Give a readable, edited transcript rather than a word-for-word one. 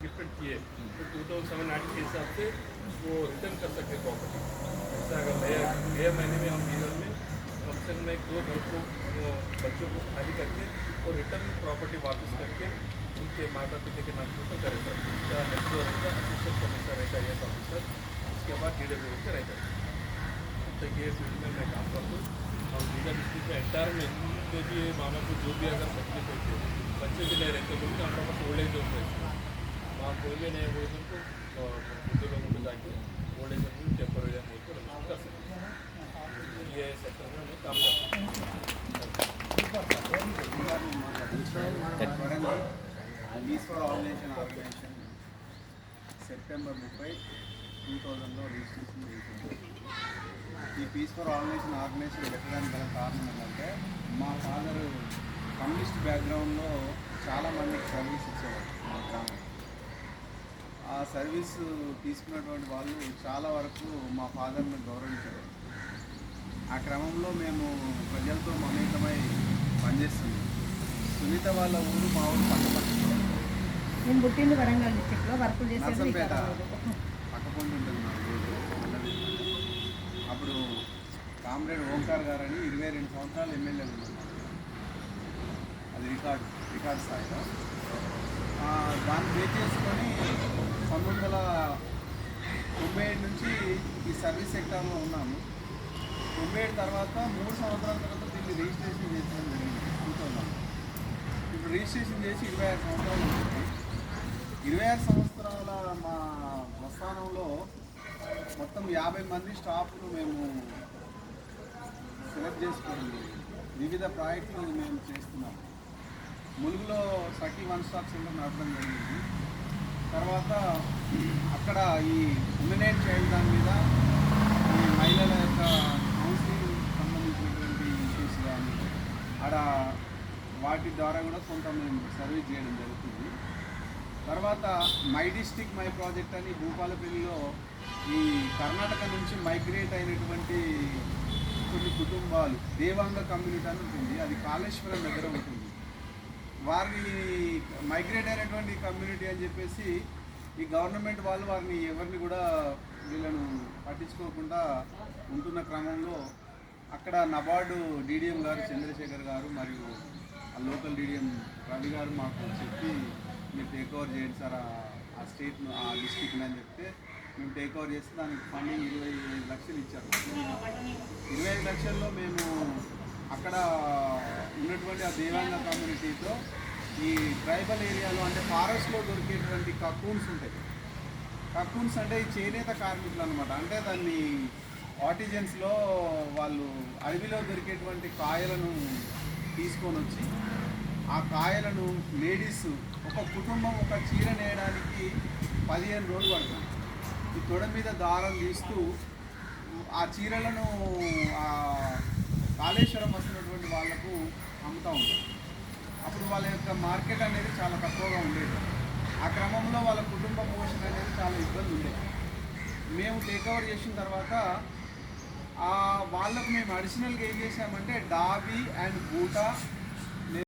Different किए तो 2007 act के हिसाब से वो रिटर्न कर सकते प्रॉपर्टी। ऐसा अगर नया महीने में हम डीलर में कम से कम एक 2 घर को बच्चों को खाली करके और रिटर्न प्रॉपर्टी वापस करके उनके माता पिता के नाम पर करें सर। उसका नेक्स्ट रहेगा असिस्टेंट कमिश्नर रहेगा एस ऑफिसर, उसके बाद DW के रहेगा। तक ये फील्ड में मैं काम करता हूँ और डीलर डिस्ट्रिक्ट में एंटायर में जो भी मामा को जो भी अगर बच्चे होते बच्चे भी नहीं रहते बोलते हमारे पास ओल्ड एज होम रहते हैं, वहाँ कोई भी नहीं बोल तो बुद्ध लोगों को जाके ओल्ड एज होम टेम्पोररी बोल कर कर सकते हैं। ये सेक्टर में मैं काम करता हूँ। పీస్ ఫర్ ఆర్గనైజేషన్ సెప్టెంబర్ 30, 2000లో రిజిస్ట్రేషన్ చేసింది. ఈ పీస్ ఫర్ ఆర్గనైజేషన్ పెట్టడానికి గల కారణం ఏంటంటే మా ఫాదర్ కమ్యూనిస్ట్ బ్యాక్గ్రౌండ్లో చాలామందికి సర్వీస్ ఇచ్చేవారు మా గ్రామం. ఆ సర్వీస్ తీసుకున్నటువంటి వాళ్ళు చాలా వరకు మా ఫాదర్ని గౌరవించేవారు. ఆ క్రమంలో మేము ప్రజలతో మమేకమై పనిచేస్తున్నాం. సునీత వాళ్ళ ఊరు మా ఊరు పక్కపక్క, నేను పుట్టింది వరంగల్ డిస్ట్రిక్ట్లో, వర్కులు చేసేది నర్సంపేట పక్కపొండి ఉంటుంది మా ఊరు. అప్పుడు కామ్రేడ్ ఓంకార్ గారని 22 సంవత్సరాలు ఎమ్మెల్యేలు ఉన్నారు. అది రికార్డ్ స్థాయిలో. దాన్ని బేస్ చేసుకొని 1997 నుంచి ఈ సర్వీస్ సెక్టార్లో ఉన్నాము. 97 తర్వాత 3 సంవత్సరాల తర్వాత దీన్ని రిజిస్ట్రేషన్ చేసడం జరిగింది 2000. ఇప్పుడు రిజిస్ట్రేషన్ చేసి 26 సంవత్సరాలు ఉంటుంది. 26 సంవత్సరాల మా ప్రస్థానంలో మొత్తం 50 మంది స్టాఫ్ను మేము సెలెక్ట్ చేసుకోండి. వివిధ ప్రాజెక్టులు మేము చేస్తున్నాం. ములుగులో సఖీ వన్ స్టాప్ సెంటర్ నడపడం జరిగింది. తర్వాత అక్కడ ఈ ఉమెన్ అండ్ చైల్డ్ దాని మీద ఈ మహిళల యొక్క కౌన్సిలింగ్ సంబంధించినటువంటి ఇష్యూస్ కానీ ఆడ వాటి ద్వారా కూడా కొంత మేము సర్వీస్ చేయడం జరుగుతుంది. తర్వాత మై డిస్ట్రిక్ట్ మై ప్రాజెక్ట్ అని భూపాలపల్లిలో ఈ కర్ణాటక నుంచి మైగ్రేట్ అయినటువంటి కొన్ని కుటుంబాలు దేవాంగ కమ్యూనిటీ అని ఉంటుంది, అది కాళేశ్వరం దగ్గర ఉంటుంది. వారిని మైగ్రేట్ అయినటువంటి కమ్యూనిటీ అని చెప్పేసి ఈ గవర్నమెంట్ వాళ్ళు వారిని ఎవరిని కూడా వీళ్ళను పట్టించుకోకుండా ఉంటున్న క్రమంలో అక్కడ నబార్డు DDM గారు చంద్రశేఖర్ గారు మరియు ఆ లోకల్ DDM రవి గారు మాకు చెప్పి మీరు టేక్ ఓవర్ చేయండి సార్ ఆ స్టేట్ను ఆ డిస్ట్రిక్ట్ని అని చెప్తే మేము టేక్ ఓవర్ చేస్తే దానికి ఫండింగ్ 25 లక్షలు ఇచ్చారు. 25 లక్షల్లో మేము అక్కడ ఉన్నటువంటి ఆ దేవాంగ కమ్యూనిటీతో ఈ ట్రైబల్ ఏరియాలో అంటే ఫారెస్ట్లో దొరికేటువంటి కకూన్స్ ఉంటాయి. కకూన్స్ అంటే ఈ చేనేత కార్మికులు అనమాట. అంటే దాన్ని ఆర్టిజన్స్లో వాళ్ళు అడవిలో దొరికేటువంటి కాయలను తీసుకొని వచ్చి ఆ కాయలను లేడీస్ ఒక కుటుంబం ఒక చీర నేయడానికి 15 రోజులు పడుతుంది. ఈ తొడ మీద దారం తీస్తూ ఆ చీరలను కాళేశ్వరం వస్తున్నటువంటి వాళ్లకు అమ్ముతూ ఉంటారు. అప్పుడు వాళ్ళ యొక్క మార్కెట్ అనేది చాలా తక్కువగా ఉండేది. ఆ క్రమంలో వాళ్ళ కుటుంబ పోషణ అనేది చాలా ఇబ్బంది ఉండేది. మేము టేక్ఓవర్ చేసిన తర్వాత వాళ్ళకు మేము అడిషనల్గా ఏం చేసామంటే డాబీ అండ్ బూటా